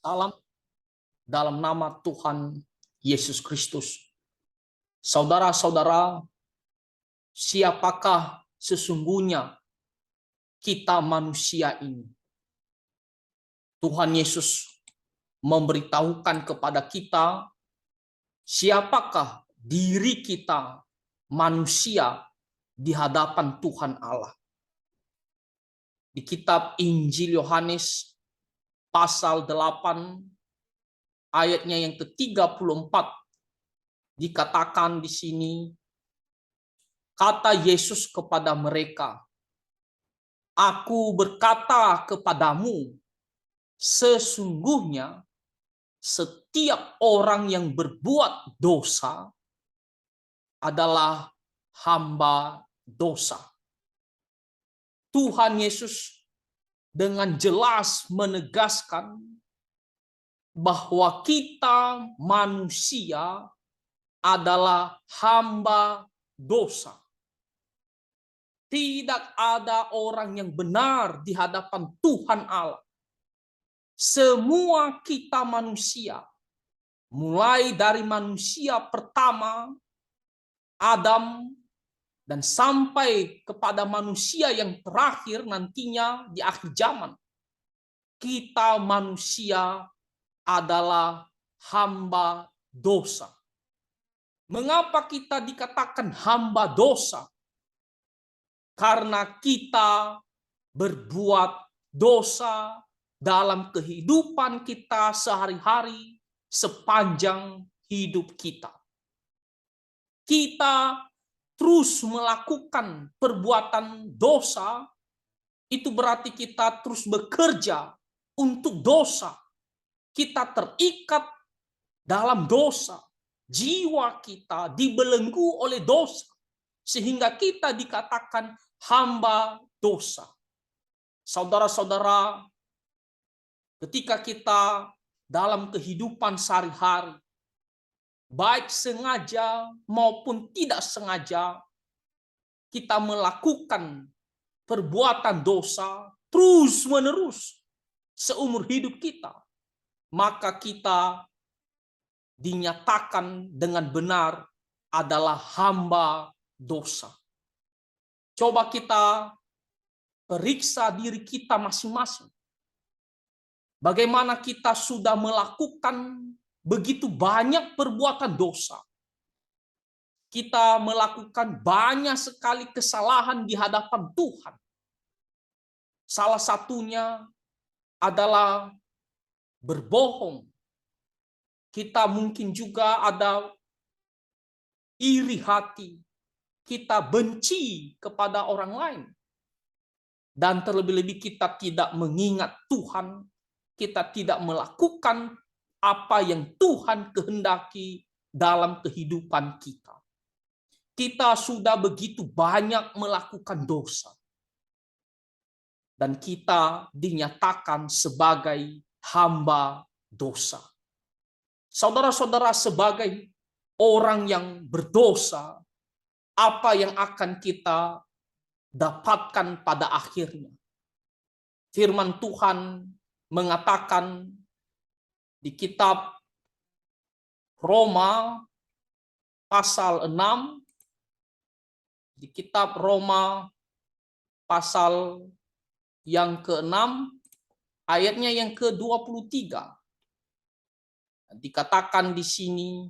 Salam dalam nama Tuhan Yesus Kristus. Saudara-saudara, siapakah sesungguhnya kita manusia ini? Tuhan Yesus memberitahukan kepada kita siapakah diri kita manusia di hadapan Tuhan Allah. Di kitab Injil Yohanes pasal 8 ayatnya yang ke-34 dikatakan di sini, kata Yesus kepada mereka, "Aku berkata kepadamu, sesungguhnya setiap orang yang berbuat dosa adalah hamba dosa." Tuhan Yesus dengan jelas menegaskan bahwa kita manusia adalah hamba dosa. Tidak ada orang yang benar di hadapan Tuhan Allah. Semua kita manusia, mulai dari manusia pertama, Adam, dan sampai kepada manusia yang terakhir nantinya di akhir zaman. Kita manusia adalah hamba dosa. Mengapa kita dikatakan hamba dosa? Karena kita berbuat dosa dalam kehidupan kita sehari-hari sepanjang hidup kita. Kita terus melakukan perbuatan dosa, itu berarti kita terus bekerja untuk dosa. Kita terikat dalam dosa. Jiwa kita dibelenggu oleh dosa. Sehingga kita dikatakan hamba dosa. Saudara-saudara, ketika kita dalam kehidupan sehari-hari, baik sengaja maupun tidak sengaja, kita melakukan perbuatan dosa terus-menerus seumur hidup kita, maka kita dinyatakan dengan benar adalah hamba dosa. Coba kita periksa diri kita masing-masing. Bagaimana kita sudah melakukan begitu banyak perbuatan dosa. Kita melakukan banyak sekali kesalahan di hadapan Tuhan. Salah satunya adalah berbohong. Kita mungkin juga ada iri hati. Kita benci kepada orang lain. Dan terlebih-lebih kita tidak mengingat Tuhan. Kita tidak melakukan apa yang Tuhan kehendaki dalam kehidupan kita. Kita sudah begitu banyak melakukan dosa. Dan kita dinyatakan sebagai hamba dosa. Saudara-saudara, sebagai orang yang berdosa, apa yang akan kita dapatkan pada akhirnya? Firman Tuhan mengatakan di kitab Roma pasal 6, di kitab Roma pasal yang ke-6, ayatnya yang ke-23. Dikatakan di sini,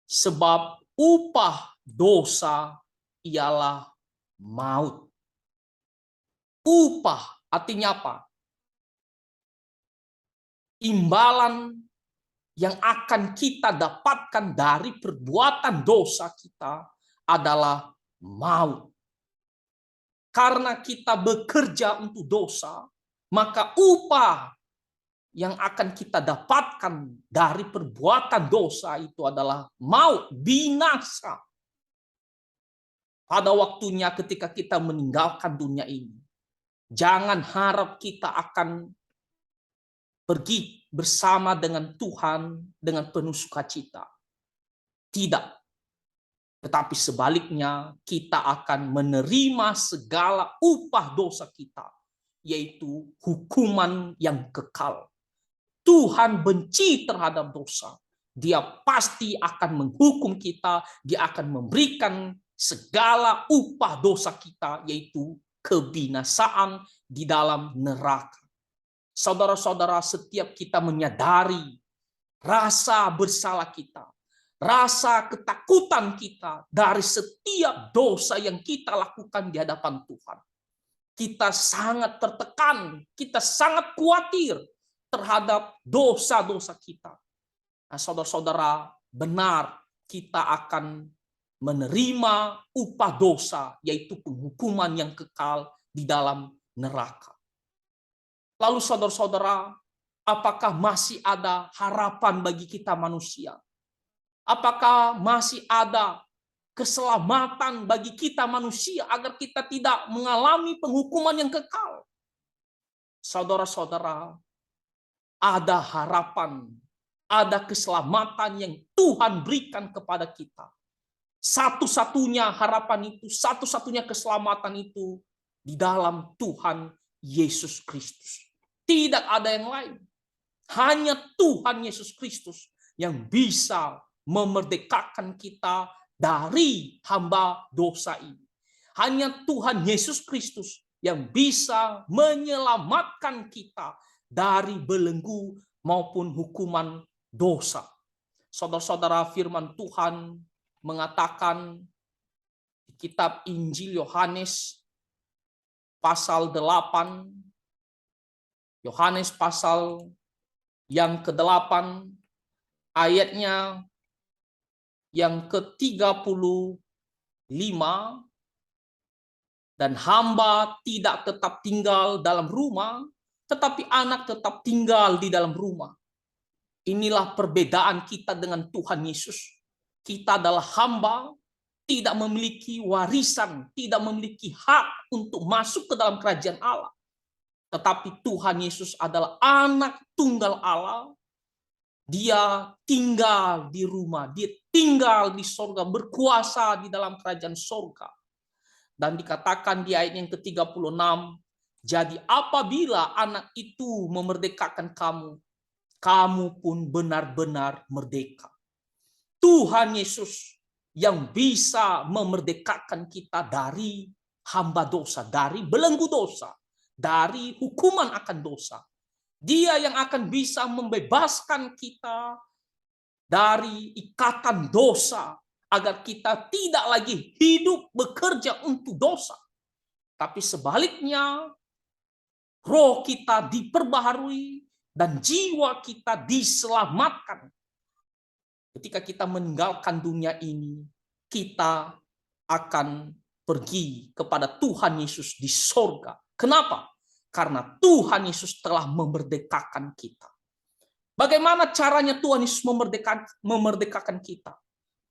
sebab upah dosa ialah maut. Upah artinya apa? Imbalan yang akan kita dapatkan dari perbuatan dosa kita adalah maut. Karena kita bekerja untuk dosa, maka upah yang akan kita dapatkan dari perbuatan dosa itu adalah maut, binasa. Pada waktunya ketika kita meninggalkan dunia ini, jangan harap kita akan pergi bersama dengan Tuhan dengan penuh sukacita. Tidak. Tetapi sebaliknya kita akan menerima segala upah dosa kita. yaitu hukuman yang kekal. Tuhan benci terhadap dosa. Dia pasti akan menghukum kita, dia akan memberikan segala upah dosa kita, yaitu kebinasaan di dalam neraka. Saudara-saudara, setiap kita menyadari rasa bersalah kita, rasa ketakutan kita dari setiap dosa yang kita lakukan di hadapan Tuhan, kita sangat tertekan, kita sangat khawatir terhadap dosa-dosa kita. Nah, saudara-saudara, benar kita akan menerima upah dosa, yaitu penghukuman yang kekal di dalam neraka. Lalu saudara-saudara, apakah masih ada harapan bagi kita manusia? Apakah masih ada keselamatan bagi kita manusia agar kita tidak mengalami penghukuman yang kekal? Saudara-saudara, ada harapan, ada keselamatan yang Tuhan berikan kepada kita. Satu-satunya harapan itu, satu-satunya keselamatan itu di dalam Tuhan Yesus Kristus. Tidak ada yang lain. Hanya Tuhan Yesus Kristus yang bisa memerdekakan kita dari hamba dosa ini. Hanya Tuhan Yesus Kristus yang bisa menyelamatkan kita dari belenggu maupun hukuman dosa. Saudara-saudara, firman Tuhan mengatakan di kitab Injil Yohanes pasal 8, Yohanes pasal yang ke-8 ayatnya yang ke-35, dan hamba tidak tetap tinggal dalam rumah, tetapi anak tetap tinggal di dalam rumah. Inilah perbedaan kita dengan Tuhan Yesus. Kita adalah hamba, tidak memiliki warisan, tidak memiliki hak untuk masuk ke dalam kerajaan Allah. Tetapi Tuhan Yesus adalah anak tunggal Allah. Dia tinggal di rumah, dia tinggal di sorga, berkuasa di dalam kerajaan sorga. Dan dikatakan di ayat yang ke-36, jadi apabila anak itu memerdekakan kamu, kamu pun benar-benar merdeka. Tuhan Yesus yang bisa memerdekakan kita dari hamba dosa, dari belenggu dosa, dari hukuman akan dosa. Dia yang akan bisa membebaskan kita dari ikatan dosa, agar kita tidak lagi hidup bekerja untuk dosa. Tapi sebaliknya, roh kita diperbaharui dan jiwa kita diselamatkan. Ketika kita meninggalkan dunia ini, kita akan pergi kepada Tuhan Yesus di sorga. Kenapa? Karena Tuhan Yesus telah memerdekakan kita. Bagaimana caranya Tuhan Yesus memerdekakan kita?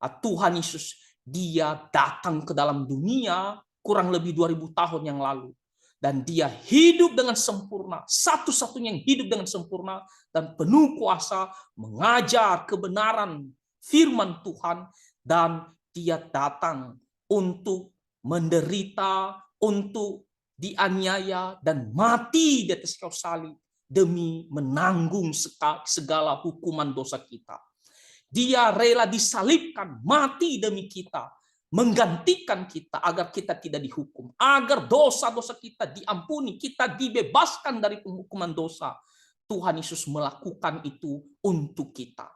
Tuhan Yesus, dia datang ke dalam dunia kurang lebih 2000 tahun yang lalu. Dan dia hidup dengan sempurna, satu-satunya yang hidup dengan sempurna dan penuh kuasa, mengajar kebenaran firman Tuhan, dan dia datang untuk menderita, untuk dianiaya dan mati di atas kayu salib demi menanggung segala hukuman dosa kita. Dia rela disalibkan, mati demi kita, menggantikan kita agar kita tidak dihukum, agar dosa-dosa kita diampuni, kita dibebaskan dari penghukuman dosa. Tuhan Yesus melakukan itu untuk kita.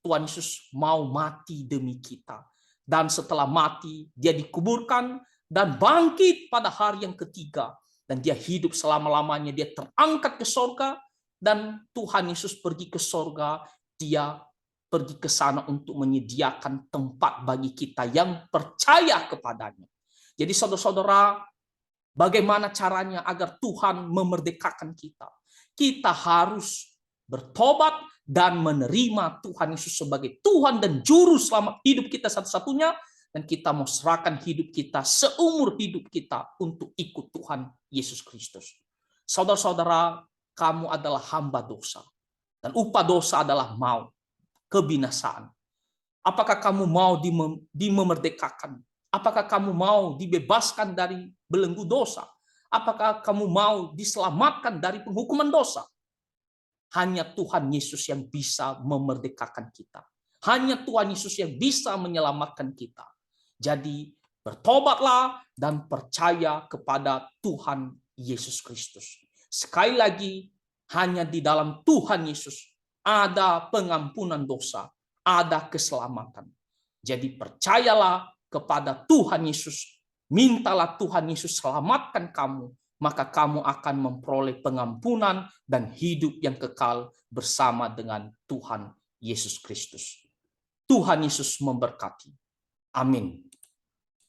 Tuhan Yesus mau mati demi kita. Dan setelah mati, dia dikuburkan dan bangkit pada hari yang ketiga. Dan dia hidup selama-lamanya, dia terangkat ke sorga, dan Tuhan Yesus pergi ke sorga, dia pergi ke sana untuk menyediakan tempat bagi kita yang percaya kepadanya. Jadi saudara-saudara, bagaimana caranya agar Tuhan memerdekakan kita? Kita harus bertobat dan menerima Tuhan Yesus sebagai Tuhan dan Juru Selamat hidup kita satu-satunya, dan kita mau serahkan hidup kita, seumur hidup kita untuk ikut Tuhan Yesus Kristus. Saudara-saudara, kamu adalah hamba dosa, dan upah dosa adalah maut, kebinasaan. Apakah kamu mau dimemerdekakan? Apakah kamu mau dibebaskan dari belenggu dosa? Apakah kamu mau diselamatkan dari penghukuman dosa? Hanya Tuhan Yesus yang bisa memerdekakan kita. Hanya Tuhan Yesus yang bisa menyelamatkan kita. Jadi bertobatlah dan percaya kepada Tuhan Yesus Kristus. Sekali lagi, hanya di dalam Tuhan Yesus ada pengampunan dosa, ada keselamatan. Jadi percayalah kepada Tuhan Yesus. Mintalah Tuhan Yesus selamatkan kamu, maka kamu akan memperoleh pengampunan dan hidup yang kekal bersama dengan Tuhan Yesus Kristus. Tuhan Yesus memberkati. Amin.